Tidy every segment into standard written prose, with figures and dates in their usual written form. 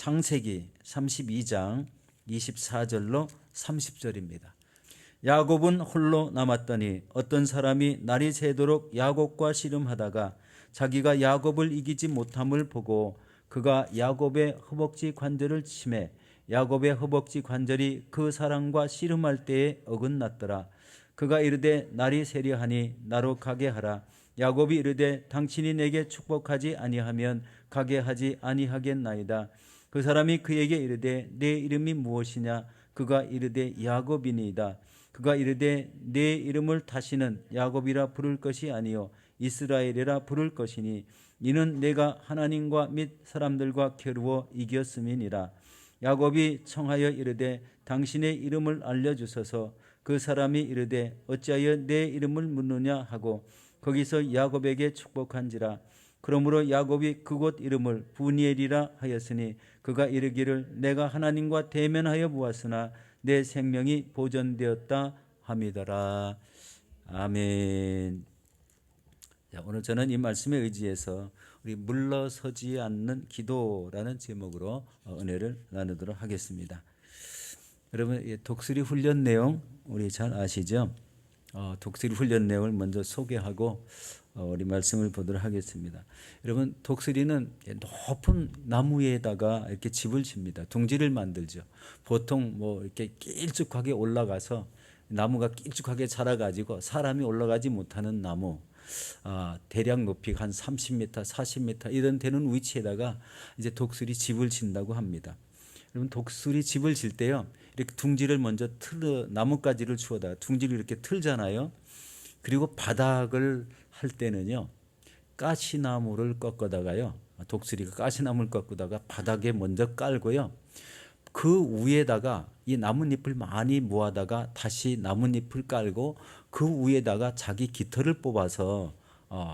창세기 32장 24절로 30절입니다. 야곱은 홀로 남았더니 어떤 사람이 날이 새도록 야곱과 씨름하다가 자기가 야곱을 이기지 못함을 보고 그가 야곱의 허벅지 관절을 치매 야곱의 허벅지 관절이 그 사람과 씨름할 때에 어긋났더라. 그가 이르되 날이 새려하니 나로 가게 하라. 야곱이 이르되 당신이 내게 축복하지 아니하면 가게 하지 아니하겠나이다. 그 사람이 그에게 이르되 내 이름이 무엇이냐? 그가 이르되 야곱이니이다. 그가 이르되 내 이름을 다시는 야곱이라 부를 것이 아니요 이스라엘이라 부를 것이니 이는 내가 하나님과 및 사람들과 겨루어 이겼음이니라. 야곱이 청하여 이르되 당신의 이름을 알려주소서. 그 사람이 이르되 어찌하여 내 이름을 묻느냐 하고 거기서 야곱에게 축복한지라. 그러므로 야곱이 그곳 이름을 부니엘이라 하였으니 그가 이르기를 내가 하나님과 대면하여 보았으나 내 생명이 보존되었다 함이더라. 아멘. 자, 오늘 저는 이 말씀에 의지해서 우리 물러서지 않는 기도라는 제목으로 은혜를 나누도록 하겠습니다. 여러분, 독수리 훈련 내용 우리 잘 아시죠? 독수리 훈련 내용을 먼저 소개하고 우리 말씀을 보도록 하겠습니다. 여러분, 독수리는 높은 나무에다가 이렇게 집을 칩니다. 둥지를 만들죠. 보통 뭐 이렇게 길쭉하게 올라가서 나무가 길쭉하게 자라가지고 사람이 올라가지 못하는 나무, 대략 높이가 한 30m, 40m 이런 되는 위치에다가 이제 독수리 집을 친다고 합니다. 여러분, 독수리 집을 질 때요, 이렇게 둥지를 먼저 나뭇가지를 주워다 둥지를 이렇게 틀잖아요. 그리고 바닥을 할 때는요, 가시나무를 꺾어다가요, 독수리가 가시나무를 꺾다가 바닥에 먼저 깔고요, 그 위에다가 이 나뭇잎을 많이 모아다가 다시 나뭇잎을 깔고 그 위에다가 자기 깃털을 뽑아서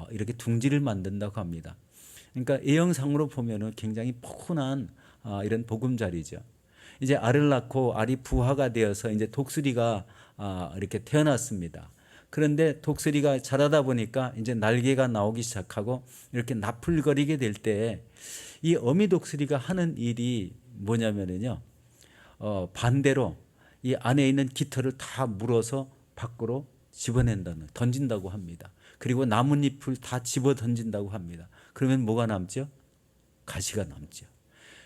이렇게 둥지를 만든다고 합니다. 그러니까 A형상으로 보면은 굉장히 포근한 이런 보금자리죠. 이제 알을 낳고 알이 부화가 되어서 이제 독수리가 이렇게 태어났습니다. 그런데 독수리가 자라다 보니까 이제 날개가 나오기 시작하고 이렇게 나풀거리게 될 때 이 어미 독수리가 하는 일이 뭐냐면은요, 반대로 이 안에 있는 깃털을 다 물어서 밖으로 던진다고 합니다. 그리고 나뭇잎을 다 집어 던진다고 합니다. 그러면 뭐가 남죠? 가시가 남죠.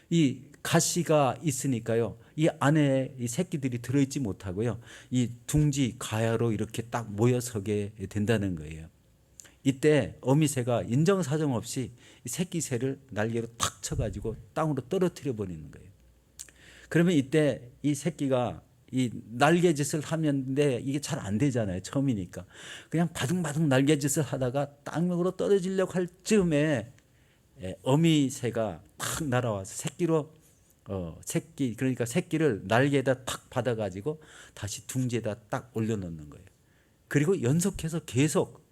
이 가시가 있으니까요, 이 안에 이 새끼들이 들어있지 못하고요, 이 둥지 가야로 이렇게 딱 모여서게 된다는 거예요. 이때 어미새가 인정사정 없이 이 새끼 새를 날개로 탁 쳐가지고 땅으로 떨어뜨려 버리는 거예요. 그러면 이때 이 새끼가 이 날개짓을 하는데 이게 잘 안 되잖아요. 처음이니까. 그냥 바둥바둥 날개짓을 하다가 땅으로 떨어지려고 할 즈음에 어미새가 탁 날아와서 그러니까 새끼를 날개에다 탁 받아가지고 다시 둥지에다 딱 올려놓는 거예요. 그리고 연속해서 계속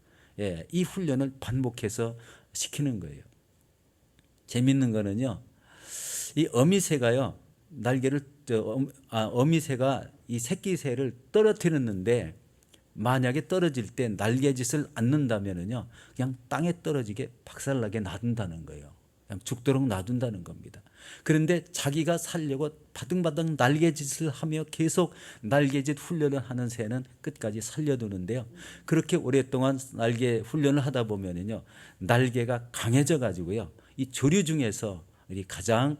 이 훈련을 반복해서 시키는 거예요. 재밌는 거는요, 이 어미새가요, 어미새가 이 새끼 새를 떨어뜨렸는데 만약에 떨어질 때 날개짓을 않는다면은요, 그냥 땅에 떨어지게 박살나게 놔둔다는 거예요. 그냥 죽도록 놔둔다는 겁니다. 그런데 자기가 살려고 바등바등 날개짓을 하며 계속 날개짓 훈련을 하는 새는 끝까지 살려두는데요, 그렇게 오랫동안 날개 훈련을 하다 보면은요, 날개가 강해져 가지고요, 이 조류 중에서 가장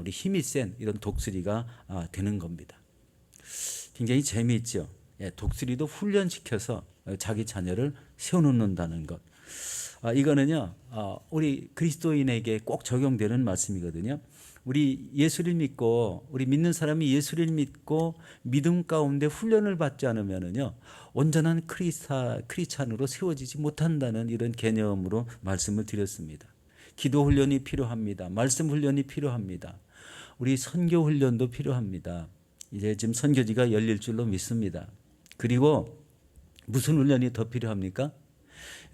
우리 힘이 센 이런 독수리가 되는 겁니다. 굉장히 재미있죠. 독수리도 훈련시켜서 자기 자녀를 세워놓는다는 것. 이거는요, 우리 그리스도인에게 꼭 적용되는 말씀이거든요. 우리 예수를 믿고, 우리 믿는 사람이 예수를 믿고 믿음 가운데 훈련을 받지 않으면은요, 온전한 크리스찬으로 세워지지 못한다는 이런 개념으로 말씀을 드렸습니다. 기도 훈련이 필요합니다. 말씀 훈련이 필요합니다. 우리 선교 훈련도 필요합니다. 이제 지금 선교지가 열릴 줄로 믿습니다. 그리고 무슨 훈련이 더 필요합니까?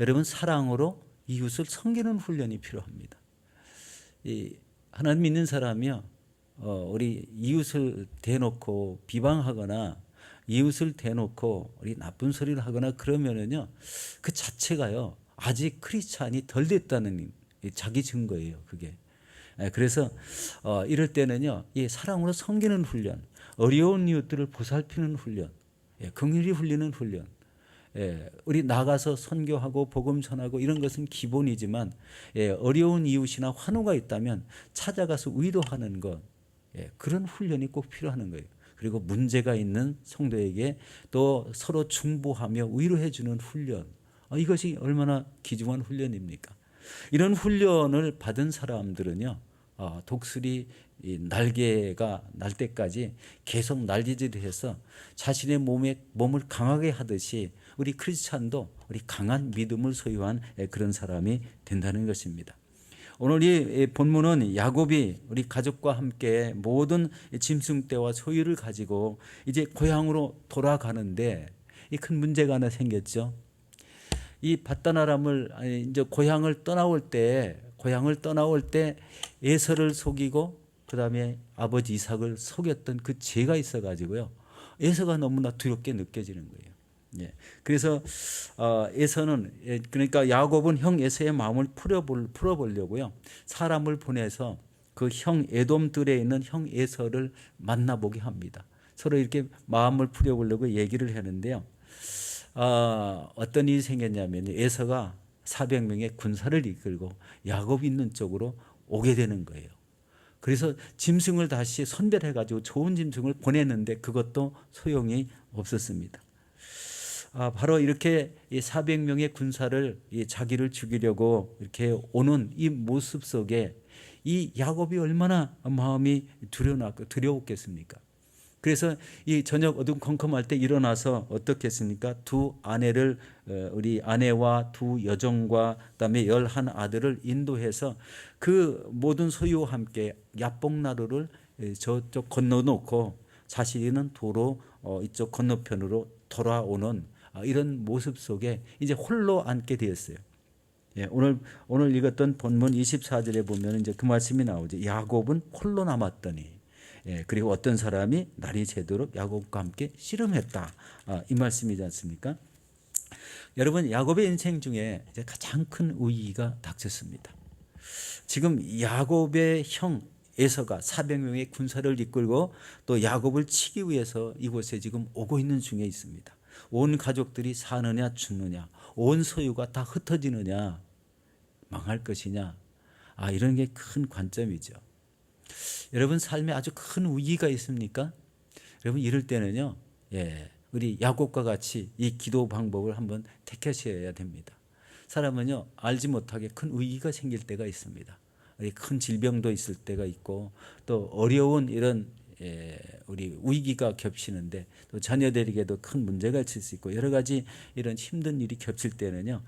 여러분, 사랑으로 이웃을 섬기는 훈련이 필요합니다. 하나님 믿는 사람이요, 우리 이웃을 대놓고 비방하거나 이웃을 대놓고 우리 나쁜 소리를 하거나 그러면은요, 그 자체가요, 아직 크리스찬이 덜 됐다는 자기 증거예요. 그게 그래서 이럴 때는요, 이 사랑으로 섬기는 훈련, 어려운 이웃들을 보살피는 훈련, 긍휼히 훈리는 훈련, 우리 나가서 선교하고 복음 전하고 이런 것은 기본이지만, 어려운 이웃이나 환우가 있다면 찾아가서 위로하는 것, 그런 훈련이 꼭 필요한 거예요. 그리고 문제가 있는 성도에게 또 서로 중보하며 위로해 주는 훈련, 이것이 얼마나 귀중한 훈련입니까? 이런 훈련을 받은 사람들은요, 독수리 날개가 날 때까지 계속 날개질을 해서 자신의 몸을 강하게 하듯이 우리 크리스찬도 우리 강한 믿음을 소유한 그런 사람이 된다는 것입니다. 오늘 이 본문은 야곱이 우리 가족과 함께 모든 짐승떼와 소유를 가지고 이제 고향으로 돌아가는데 이 큰 문제가 하나 생겼죠. 이 밧단 아람을 이제 고향을 떠나올 때 에서를 속이고 그다음에 아버지 이삭을 속였던 그 죄가 있어 가지고요. 에서가 너무나 두렵게 느껴지는 거예요. 그래서 에서는 그러니까 야곱은 형 에서의 마음을 풀어보려고요. 사람을 보내서 그 형 에돔들에 있는 형 에서를 만나보게 합니다. 서로 이렇게 마음을 풀어보려고 얘기를 하는데요. 어떤 일이 생겼냐면 에서가 400명의 군사를 이끌고 야곱 있는 쪽으로 오게 되는 거예요. 그래서 짐승을 다시 선별해 가지고 좋은 짐승을 보냈는데 그것도 소용이 없었습니다. 바로 이렇게 400명의 군사를 자기를 죽이려고 이렇게 오는 이 모습 속에 이 야곱이 얼마나 마음이 두려웠겠습니까? 그래서 이 저녁 어두컴컴할 때 일어나서 어떻게 했습니까? 두 아내를 우리 아내와 두 여종과 그다음에 11 아들을 인도해서 그 모든 소유와 함께 야복나루를 저쪽 건너놓고 자신은 도로 이쪽 건너편으로 돌아오는 이런 모습 속에 이제 홀로 앉게 되었어요. 오늘 읽었던 본문 24절에 보면 이제 그 말씀이 나오죠. 야곱은 홀로 남았더니 그리고 어떤 사람이 날이 새도록 야곱과 함께 씨름했다. 이 말씀이지 않습니까? 여러분, 야곱의 인생 중에 이제 가장 큰 위기가 닥쳤습니다. 지금 야곱의 형 에서가 400명의 군사를 이끌고 또 야곱을 치기 위해서 이곳에 지금 오고 있는 중에 있습니다. 온 가족들이 사느냐 죽느냐, 온 소유가 다 흩어지느냐, 망할 것이냐, 이런 게 큰 관점이죠. 여러분 삶에 아주 큰 위기가 있습니까? 여러분 이럴 때는요, 우리 야곱과 같이 이 기도 방법을 한번 택하셔야 됩니다. 사람은요, 알지 못하게 큰 위기가 생길 때가 있습니다. 큰 질병도 있을 때가 있고 또 어려운 이런 우리 위기가 겹치는데 또 자녀들에게도 큰 문제가 있을 수 있고 여러 가지 이런 힘든 일이 겹칠 때는요,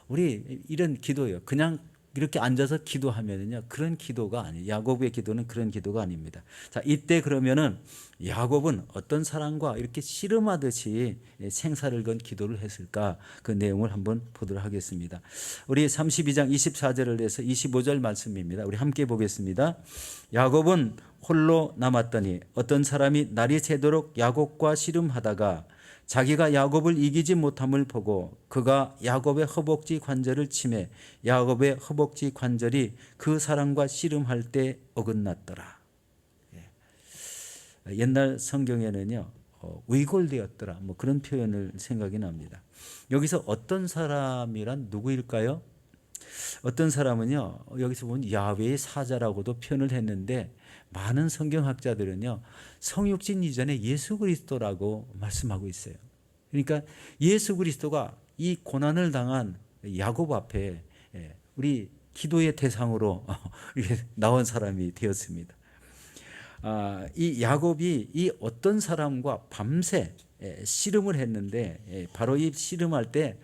우리 이런 기도요, 그냥 이렇게 앉아서 기도하면은요, 그런 기도가 아니에요. 야곱의 기도는 그런 기도가 아닙니다. 자, 이때 그러면은 야곱은 어떤 사람과 이렇게 씨름하듯이 생사를 건 기도를 했을까? 그 내용을 한번 보도록 하겠습니다. 우리 32장 24절을 해서 25절 말씀입니다. 우리 함께 보겠습니다. 야곱은 홀로 남았더니 어떤 사람이 날이 새도록 야곱과 씨름하다가 자기가 야곱을 이기지 못함을 보고 그가 야곱의 허벅지 관절을 치매 야곱의 허벅지 관절이 그 사람과 씨름할 때 어긋났더라. 옛날 성경에는요, 위골되었더라, 뭐 그런 표현을 생각이 납니다. 여기서 어떤 사람이란 누구일까요? 어떤 사람은요, 여기서 보면 야훼의 사자라고도 표현을 했는데 많은 성경학자들은요, 성육신 이전에 예수 그리스도라고 말씀하고 있어요. 그러니까 예수 그리스도가 이 고난을 당한 야곱 앞에 우리 기도의 대상으로 나온 사람이 되었습니다. 이 야곱이 이 어떤 사람과 밤새 씨름을 했는데 바로 이 씨름할 때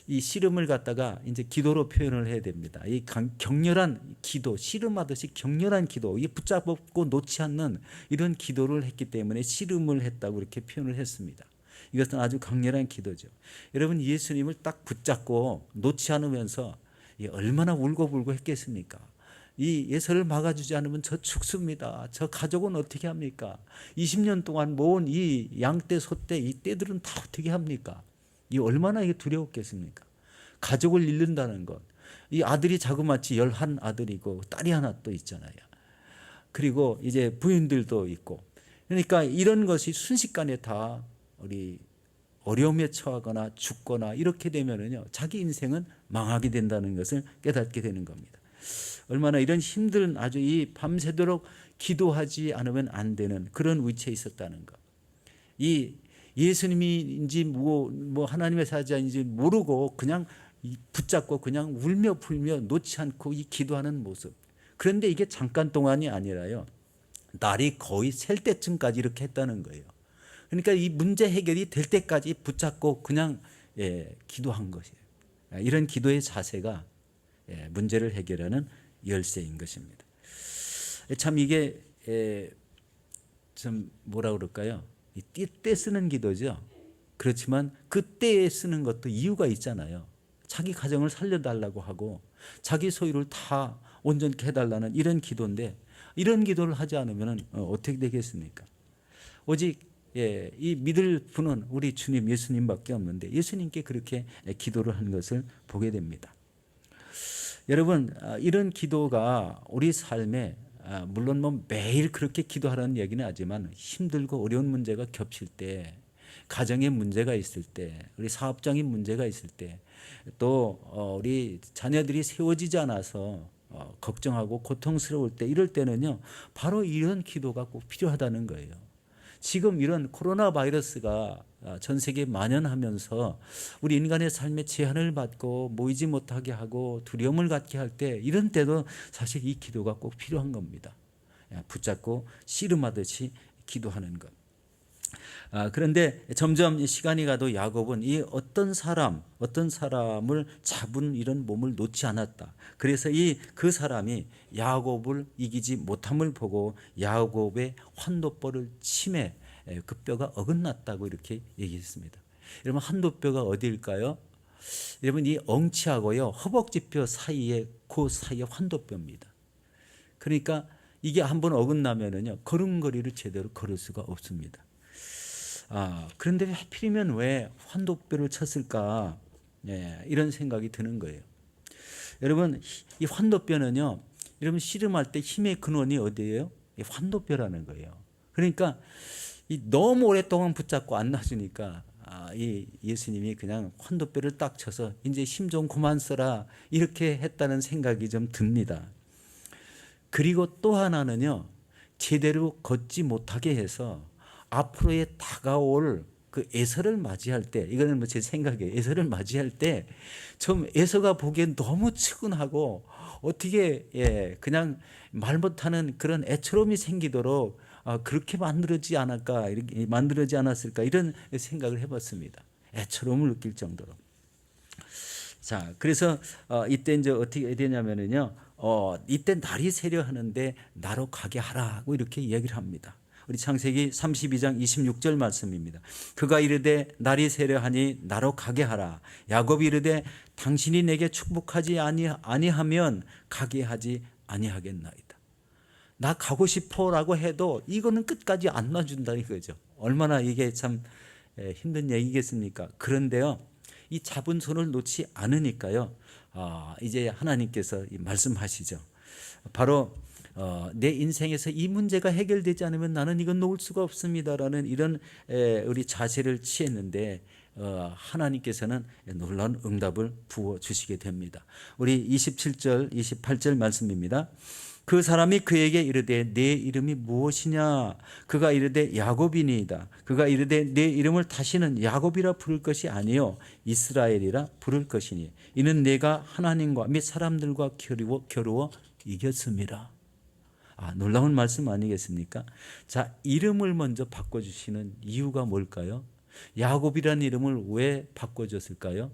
이 씨름을 갖다가 이제 기도로 표현을 해야 됩니다. 이 격렬한 기도, 씨름하듯이 격렬한 기도, 이 붙잡고 놓지 않는 이런 기도를 했기 때문에 씨름을 했다고 이렇게 표현을 했습니다. 이것은 아주 강렬한 기도죠. 여러분, 예수님을 딱 붙잡고 놓지 않으면서 얼마나 울고불고 했겠습니까? 이 예서를 막아주지 않으면 저 죽습니다. 저 가족은 어떻게 합니까? 20년 동안 모은 이 양떼, 소떼, 이 떼들은 다 어떻게 합니까? 이 얼마나 이게 두려웠겠습니까? 가족을 잃는다는 것. 이 아들이 자그마치 11 아들이고 딸이 하나 또 있잖아요. 그리고 이제 부인들도 있고. 그러니까 이런 것이 순식간에 다 우리 어려움에 처하거나 죽거나 이렇게 되면은요, 자기 인생은 망하게 된다는 것을 깨닫게 되는 겁니다. 얼마나 이런 힘든, 아주 이 밤새도록 기도하지 않으면 안 되는 그런 위치에 있었다는 것. 이 예수님인지 뭐 하나님의 사자인지 모르고 그냥 붙잡고 그냥 울며 불며 놓지 않고 이 기도하는 모습. 그런데 이게 잠깐 동안이 아니라요, 날이 거의 셀 때쯤까지 이렇게 했다는 거예요. 그러니까 이 문제 해결이 될 때까지 붙잡고 그냥 기도한 것이에요. 이런 기도의 자세가 문제를 해결하는 열쇠인 것입니다. 참 이게 좀 뭐라 그럴까요? 때 쓰는 기도죠. 그렇지만 그때에 쓰는 것도 이유가 있잖아요. 자기 가정을 살려달라고 하고 자기 소유를 다 온전케 해달라는 이런 기도인데, 이런 기도를 하지 않으면 어떻게 되겠습니까? 오직 이 믿을 분은 우리 주님 예수님밖에 없는데 예수님께 그렇게 기도를 한 것을 보게 됩니다. 여러분, 이런 기도가 우리 삶에 물론 뭐 매일 그렇게 기도하라는 얘기는 하지만 힘들고 어려운 문제가 겹칠 때, 가정에 문제가 있을 때, 우리 사업장에 문제가 있을 때, 또 우리 자녀들이 세워지지 않아서 걱정하고 고통스러울 때, 이럴 때는요, 바로 이런 기도가 꼭 필요하다는 거예요. 지금 이런 코로나 바이러스가 전 세계에 만연하면서 우리 인간의 삶에 제한을 받고 모이지 못하게 하고 두려움을 갖게 할 때, 이런 때도 사실 이 기도가 꼭 필요한 겁니다. 붙잡고 씨름하듯이 기도하는 것. 그런데 점점 시간이 가도 야곱은 이 어떤 사람을 잡은 이런 몸을 놓지 않았다. 그래서 그 사람이 야곱을 이기지 못함을 보고 야곱의 환도뼈를 치매, 그 뼈가 어긋났다고 이렇게 얘기했습니다. 여러분, 환도뼈가 어디일까요? 여러분, 이 엉치하고요 허벅지뼈 사이에, 그 사이에 환도뼈입니다. 그러니까 이게 한번 어긋나면은요, 걸음걸이를 제대로 걸을 수가 없습니다. 그런데 하필이면 왜 환도뼈를 쳤을까? 이런 생각이 드는 거예요. 여러분, 이 환도뼈는요, 여러분 씨름할 때 힘의 근원이 어디예요? 이 환도뼈라는 거예요. 그러니까 너무 오랫동안 붙잡고 안 놔주니까 이 예수님이 그냥 환도뼈를 딱 쳐서 이제 힘 좀 그만 써라, 이렇게 했다는 생각이 좀 듭니다. 그리고 또 하나는요, 제대로 걷지 못하게 해서 앞으로의 다가올 그 에서를 맞이할 때, 이거는 뭐 제 생각이에요. 에서를 맞이할 때 좀 에서가 보기엔 너무 측은하고 어떻게 그냥 말 못하는 그런 애처로움이 생기도록 그렇게 만들어지지 않았을까, 이렇게 만들어지지 않았을까, 이런 생각을 해봤습니다. 애처로움을 느낄 정도로. 자, 그래서 이때 이제 어떻게 해야 되냐면은요, 이때 날이 새려 하는데 나로 가게 하라고 이렇게 이야기를 합니다. 우리 창세기 32장 26절 말씀입니다. 그가 이르되 날이 새려하니 나로 가게 하라. 야곱이 이르되 당신이 내게 축복하지 아니하면 가게 하지 아니하겠나이다. 나 가고 싶어라고 해도 이거는 끝까지 안 놔준다 이거죠. 얼마나 이게 참 힘든 얘기겠습니까? 그런데요, 이 잡은 손을 놓지 않으니까요, 이제 하나님께서 말씀하시죠. 바로 내 인생에서 이 문제가 해결되지 않으면 나는 이건 놓을 수가 없습니다라는 이런 우리 자세를 취했는데, 하나님께서는 놀라운 응답을 부어주시게 됩니다. 우리 27절 28절 말씀입니다. 그 사람이 그에게 이르되 내 이름이 무엇이냐? 그가 이르되 야곱이니이다. 그가 이르되 내 이름을 다시는 야곱이라 부를 것이 아니요 이스라엘이라 부를 것이니 이는 내가 하나님과 및 사람들과 겨루어 이겼음이라. 놀라운 말씀 아니겠습니까? 자, 이름을 먼저 바꿔주시는 이유가 뭘까요? 야곱이라는 이름을 왜 바꿔줬을까요?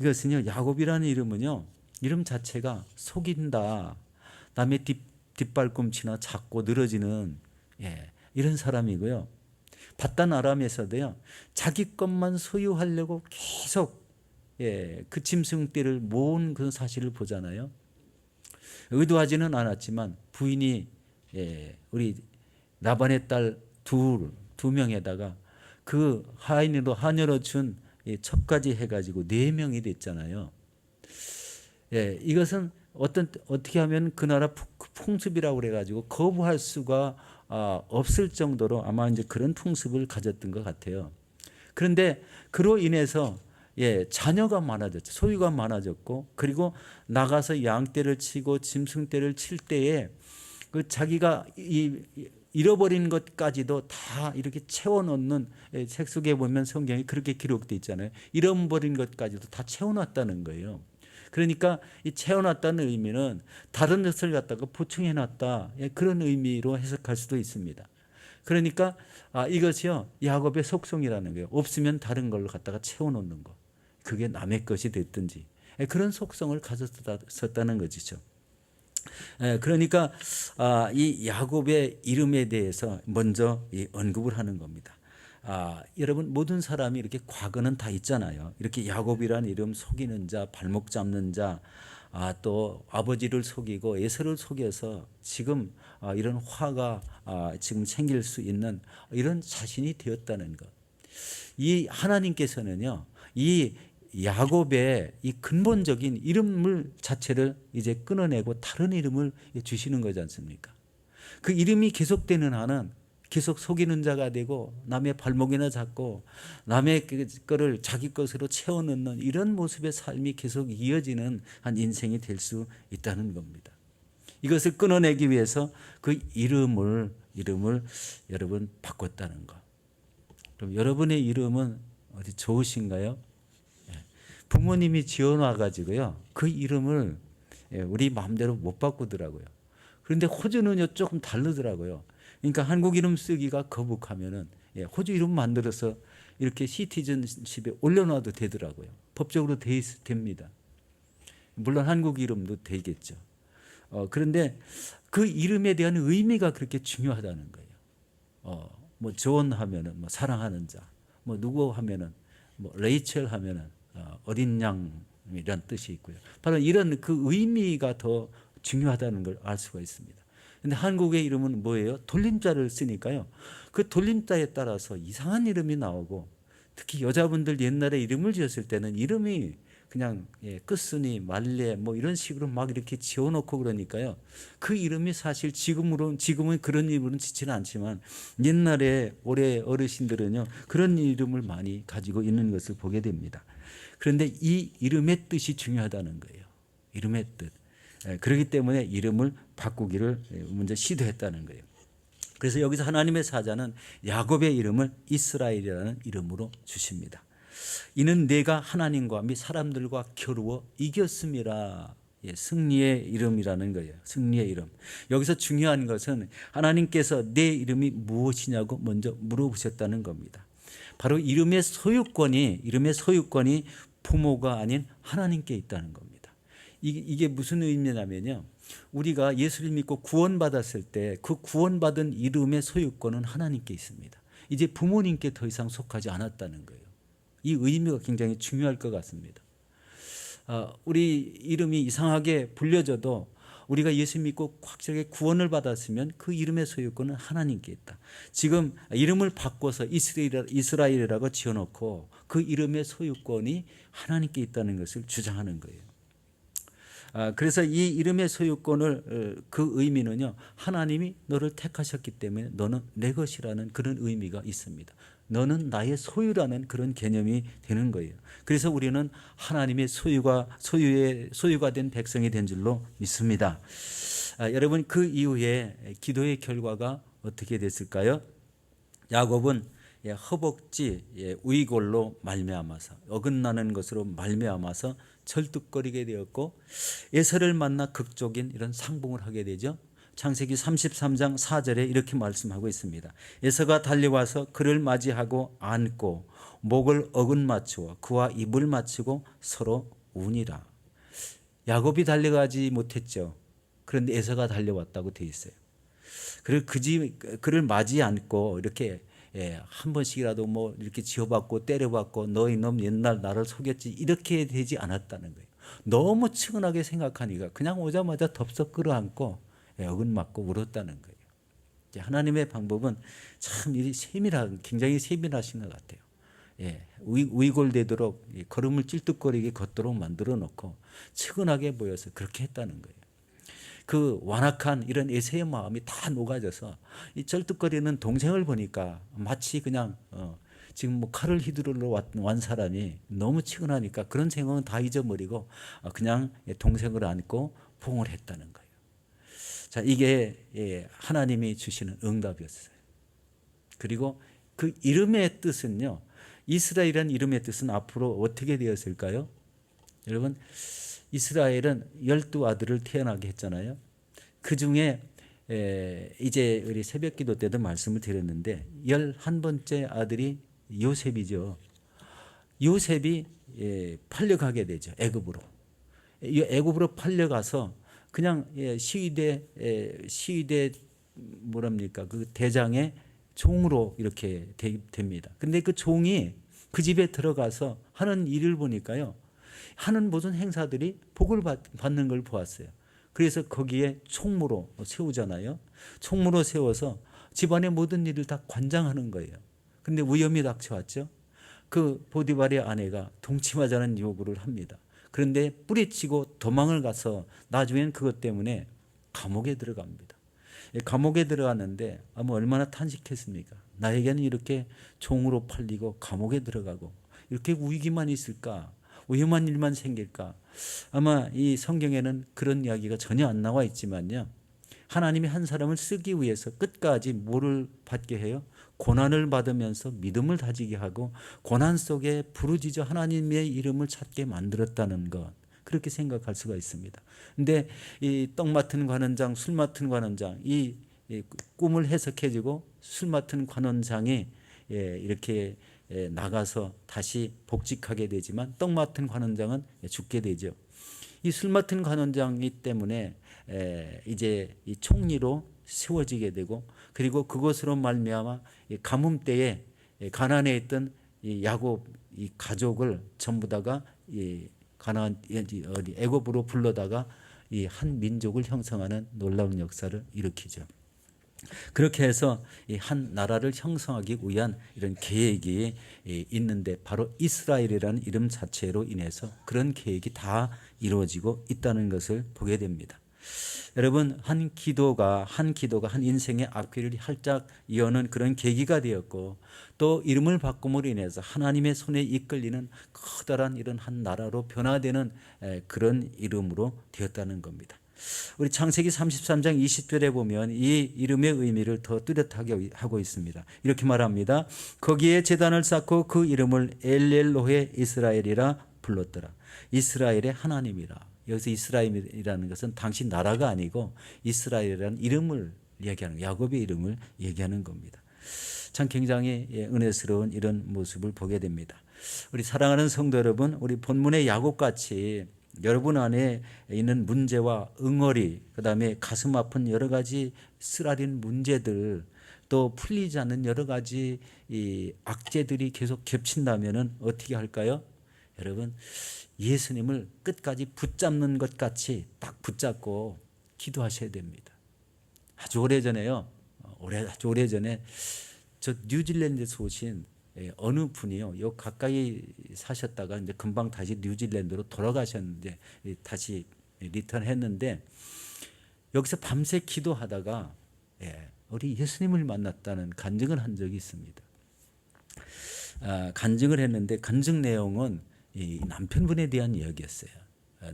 이것은요, 야곱이라는 이름은요, 이름 자체가 속인다, 남의 뒷발꿈치나 잡고 늘어지는 이런 사람이고요. 바단 아람에서도요, 자기 것만 소유하려고 계속 그 짐승떼를 모은 그 사실을 보잖아요. 의도하지는 않았지만 부인이 우리 라반의 딸 두 명에다가 그 하인으로 하녀로 준 첩까지 해가지고 4명이 됐잖아요. 이것은 어떻게 하면 그 나라 풍습이라고 그래가지고 거부할 수가 없을 정도로 아마 이제 그런 풍습을 가졌던 것 같아요. 그런데 그로 인해서 자녀가 많아졌죠. 소유가 많아졌고, 그리고 나가서 양떼를 치고 짐승떼를 칠 때에 그 자기가 잃어버린 것까지도 다 이렇게 채워놓는, 책 속에 보면 성경이 그렇게 기록되어 있잖아요. 잃어버린 것까지도 다 채워놨다는 거예요. 그러니까 이 채워놨다는 의미는 다른 것을 갖다가 보충해놨다, 그런 의미로 해석할 수도 있습니다. 그러니까 이것이요, 야곱의 속성이라는 거예요. 없으면 다른 걸로 갖다가 채워놓는 거. 그게 남의 것이 됐든지 그런 속성을 가졌었다는 것이죠. 그러니까 이 야곱의 이름에 대해서 먼저 언급을 하는 겁니다. 여러분, 모든 사람이 이렇게 과거는 다 있잖아요. 이렇게 야곱이라는 이름, 속이는 자, 발목 잡는 자, 또 아버지를 속이고 에서를 속여서 지금 이런 화가 지금 생길 수 있는 이런 자신이 되었다는 것. 이 하나님께서는요, 이 야곱의 이 근본적인 이름을 자체를 이제 끊어내고 다른 이름을 주시는 거지 않습니까? 그 이름이 계속되는 한은 계속 속이는 자가 되고 남의 발목이나 잡고 남의 거를 자기 것으로 채워넣는 이런 모습의 삶이 계속 이어지는 한 인생이 될 수 있다는 겁니다. 이것을 끊어내기 위해서 그 이름을 여러분 바꿨다는 것. 그럼 여러분의 이름은 어디 좋으신가요? 부모님이 지어놔 가지고요, 그 이름을 우리 마음대로 못 바꾸더라고요. 그런데 호주는요 조금 다르더라고요. 그러니까 한국 이름 쓰기가 거북하면은 호주 이름 만들어서 이렇게 시티즌십에 올려놔도 되더라고요. 법적으로 됩니다. 물론 한국 이름도 되겠죠. 그런데 그 이름에 대한 의미가 그렇게 중요하다는 거예요. 뭐 존 하면은 뭐 사랑하는 자, 뭐 누구 하면은 뭐 레이첼 하면은 어린 양이란 뜻이 있고요. 바로 이런 그 의미가 더 중요하다는 걸 알 수가 있습니다. 근데 한국의 이름은 뭐예요? 돌림자를 쓰니까요. 그 돌림자에 따라서 이상한 이름이 나오고, 특히 여자분들 옛날에 이름을 지었을 때는 이름이 그냥 끝순이 말레 뭐 이런 식으로 막 이렇게 지어놓고 그러니까요. 그 이름이 사실 지금은 그런 이름은 짓지는 않지만 옛날에 올해 어르신들은요 그런 이름을 많이 가지고 있는 것을 보게 됩니다. 그런데 이 이름의 뜻이 중요하다는 거예요. 이름의 뜻. 그렇기 때문에 이름을 바꾸기를 먼저 시도했다는 거예요. 그래서 여기서 하나님의 사자는 야곱의 이름을 이스라엘이라는 이름으로 주십니다. 이는 내가 하나님과 및 사람들과 겨루어 이겼음이라. 승리의 이름이라는 거예요. 승리의 이름. 여기서 중요한 것은 하나님께서 내 이름이 무엇이냐고 먼저 물어보셨다는 겁니다. 바로 이름의 소유권이 부모가 아닌 하나님께 있다는 겁니다. 이게 무슨 의미냐면요, 우리가 예수를 믿고 구원받았을 때 그 구원받은 이름의 소유권은 하나님께 있습니다. 이제 부모님께 더 이상 속하지 않았다는 거예요. 이 의미가 굉장히 중요할 것 같습니다. 우리 이름이 이상하게 불려져도 우리가 예수 믿고 확실하게 구원을 받았으면 그 이름의 소유권은 하나님께 있다. 지금 이름을 바꿔서 이스라엘이라고 지어놓고 그 이름의 소유권이 하나님께 있다는 것을 주장하는 거예요. 그래서 이 이름의 소유권을, 그 의미는요, 하나님이 너를 택하셨기 때문에 너는 내 것이라는 그런 의미가 있습니다. 너는 나의 소유라는 그런 개념이 되는 거예요. 그래서 우리는 하나님의 소유가 된 백성이 된 줄로 믿습니다. 여러분, 그 이후에 기도의 결과가 어떻게 됐을까요? 야곱은 허벅지 우이골로 말미암아서, 어긋나는 것으로 말미암아서 절뚝거리게 되었고, 에서를 만나 극적인 이런 상봉을 하게 되죠. 창세기 33장 4절에 이렇게 말씀하고 있습니다. 에서가 달려와서 그를 맞이하고 안고 목을 어긋 맞추어 그와 입을 맞추고 서로 우니라. 야곱이 달려가지 못했죠. 그런데 에서가 달려왔다고 되어 있어요. 그를 맞이 않고 이렇게 한 번씩이라도 뭐 이렇게 지어받고 때려받고 너희 놈 옛날 나를 속였지 이렇게 되지 않았다는 거예요. 너무 측은하게 생각하니까 그냥 오자마자 덥석 끌어안고 어긋맞고 울었다는 거예요. 하나님의 방법은 참 굉장히 세밀하신 것 같아요. 위골되도록 걸음을 찔뚝거리게 걷도록 만들어 놓고 측은하게 보여서 그렇게 했다는 거예요. 그 완악한 이런 에세의 마음이 다 녹아져서 이 쩔뚝거리는 동생을 보니까 마치 그냥 지금 뭐 칼을 휘두르러 왔 사람이 너무 측은하니까 그런 생각은 다 잊어버리고 그냥 동생을 안고 봉을 했다는 거예요. 자, 이게 하나님이 주시는 응답이었어요. 그리고 그 이름의 뜻은요, 이스라엘이라는 이름의 뜻은 앞으로 어떻게 되었을까요? 여러분, 이스라엘은 12아들을 태어나게 했잖아요. 그 중에 이제 우리 새벽기도 때도 말씀을 드렸는데 11번째 아들이 요셉이죠. 요셉이 팔려가게 되죠. 애굽으로. 이 애굽으로 팔려가서 그냥 시위대 뭐랍니까? 그 대장의 종으로 이렇게 됩니다. 근데 그 종이 그 집에 들어가서 하는 일을 보니까요. 하는 모든 행사들이 복을 받는 걸 보았어요. 그래서 거기에 총무로 세우잖아요. 총무로 세워서 집안의 모든 일을 다 관장하는 거예요. 근데 위험이 닥쳐왔죠. 그 보디발의 아내가 동침하자는 요구를 합니다. 그런데 뿌리치고 도망을 가서 나중에는 그것 때문에 감옥에 들어갑니다. 감옥에 들어갔는데 아마 얼마나 탄식했습니까? 나에게는 이렇게 종으로 팔리고 감옥에 들어가고 이렇게 위기만 있을까? 위험한 일만 생길까? 아마 이 성경에는 그런 이야기가 전혀 안 나와 있지만요. 하나님이 한 사람을 쓰기 위해서 끝까지 뭐를 받게 해요? 고난을 받으면서 믿음을 다지게 하고 고난 속에 부르짖어 하나님의 이름을 찾게 만들었다는 것. 그렇게 생각할 수가 있습니다. 근데 이 떡 맡은 관원장, 술 맡은 관원장, 이 꿈을 해석해주고 술 맡은 관원장이 이렇게 나가서 다시 복직하게 되지만 떡 맡은 관원장은 죽게 되죠. 이 술 맡은 관원장이 때문에 이제 이 총리로 세워지게 되고 그리고 그것으로 말미암아 가뭄 때에 가나안에 있던 이 야곱 이 가족을 전부 다가 가나안 애굽으로 불러다가 이 한 민족을 형성하는 놀라운 역사를 일으키죠. 그렇게 해서 이 한 나라를 형성하기 위한 이런 계획이 있는데 바로 이스라엘이라는 이름 자체로 인해서 그런 계획이 다 이루어지고 있다는 것을 보게 됩니다. 여러분, 한 기도가 한 인생의 앞길을 활짝 여는 그런 계기가 되었고 또 이름을 바꿈으로 인해서 하나님의 손에 이끌리는 커다란 이런 한 나라로 변화되는 그런 이름으로 되었다는 겁니다. 우리 창세기 33장 20절에 보면 이 이름의 의미를 더 뚜렷하게 하고 있습니다. 이렇게 말합니다. 거기에 제단을 쌓고 그 이름을 엘엘로헤 이스라엘이라 불렀더라. 이스라엘의 하나님이라. 여기서 이스라엘이라는 것은 당시 나라가 아니고 이스라엘이라는 이름을 얘기하는 야곱의 이름을 얘기하는 겁니다. 참 굉장히 은혜스러운 이런 모습을 보게 됩니다. 우리 사랑하는 성도 여러분, 우리 본문의 야곱같이 여러분 안에 있는 문제와 응어리, 그다음에 가슴 아픈 여러 가지 쓰라린 문제들, 또 풀리지 않는 여러 가지 이 악재들이 계속 겹친다면은 어떻게 할까요? 여러분, 예수님을 끝까지 붙잡는 것 같이 딱 붙잡고 기도하셔야 됩니다. 아주 오래전에요. 아주 오래전에 저 뉴질랜드에서 오신 어느 분이요. 요 가까이 사셨다가 이제 금방 다시 뉴질랜드로 돌아가셨는데 다시 리턴했는데 여기서 밤새 기도하다가 우리 예수님을 만났다는 간증을 한 적이 있습니다. 간증을 했는데 간증 내용은 이 남편분에 대한 이야기였어요.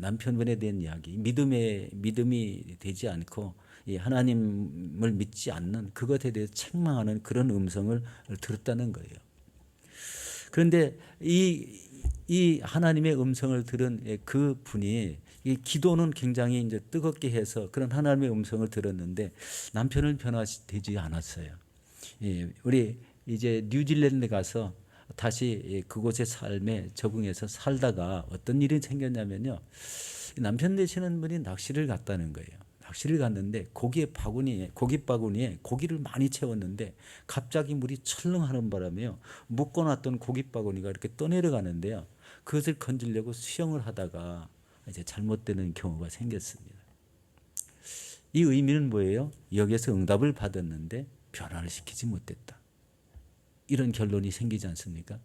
남편분에 대한 이야기. 믿음이 되지 않고 하나님을 믿지 않는 그것에 대해서 책망하는 그런 음성을 들었다는 거예요. 그런데 이 하나님의 음성을 들은 그 분이 이 기도는 굉장히 이제 뜨겁게 해서 그런 하나님의 음성을 들었는데 남편은 변화되지 않았어요. 우리 이제 뉴질랜드 가서 다시 그곳의 삶에 적응해서 살다가 어떤 일이 생겼냐면요. 남편 되시는 분이 낚시를 갔다는 거예요. 낚시를 갔는데 고기 바구니에 고기를 많이 채웠는데 갑자기 물이 철렁하는 바람에요. 묶어놨던 고기 바구니가 이렇게 떠내려가는데요. 그것을 건지려고 수영을 하다가 이제 잘못되는 경우가 생겼습니다. 이 의미는 뭐예요? 여기에서 응답을 받았는데 변화를 시키지 못했다. 이런 결론이 생기지 않습니까?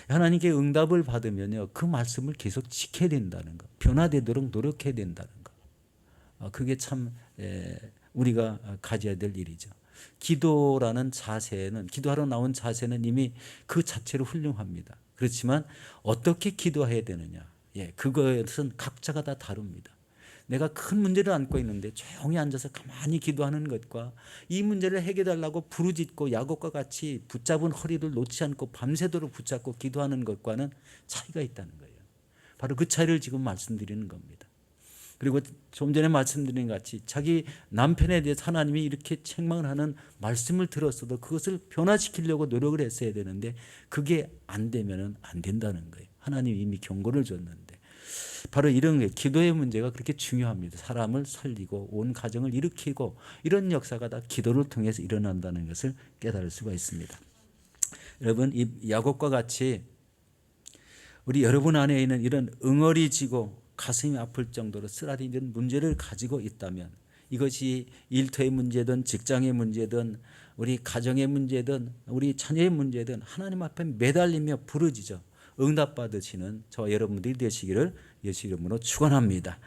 하나님께 응답을 받으면요, 그 말씀을 계속 지켜야 된다는 거, 변화되도록 노력해야 된다는 거. 그게 참 우리가 가져야 될 일이죠. 기도라는 자세는, 기도하러 나온 자세는 이미 그 자체로 훌륭합니다. 그렇지만 어떻게 기도해야 되느냐, 그것은 각자가 다 다릅니다. 내가 큰 문제를 안고 있는데 조용히 앉아서 가만히 기도하는 것과 이 문제를 해결하려고 부르짖고 야곱과 같이 붙잡은 허리를 놓지 않고 밤새도록 붙잡고 기도하는 것과는 차이가 있다는 거예요. 바로 그 차이를 지금 말씀드리는 겁니다. 그리고 좀 전에 말씀드린 것 같이 자기 남편에 대해서 하나님이 이렇게 책망을 하는 말씀을 들었어도 그것을 변화시키려고 노력을 했어야 되는데 그게 안 되면 안 된다는 거예요. 하나님이 이미 경고를 줬는데. 바로 이런 게 기도의 문제가 그렇게 중요합니다. 사람을 살리고 온 가정을 일으키고 이런 역사가 다 기도를 통해서 일어난다는 것을 깨달을 수가 있습니다. 여러분, 이 야곱과 같이 우리 여러분 안에 있는 이런 응어리지고 가슴이 아플 정도로 쓰라리는 문제를 가지고 있다면, 이것이 일터의 문제든 직장의 문제든 우리 가정의 문제든 우리 자녀의 문제든 하나님 앞에 매달리며 부르짖어 응답받으시는 저와 여러분들이 되시기를 예수 이름으로 축원합니다.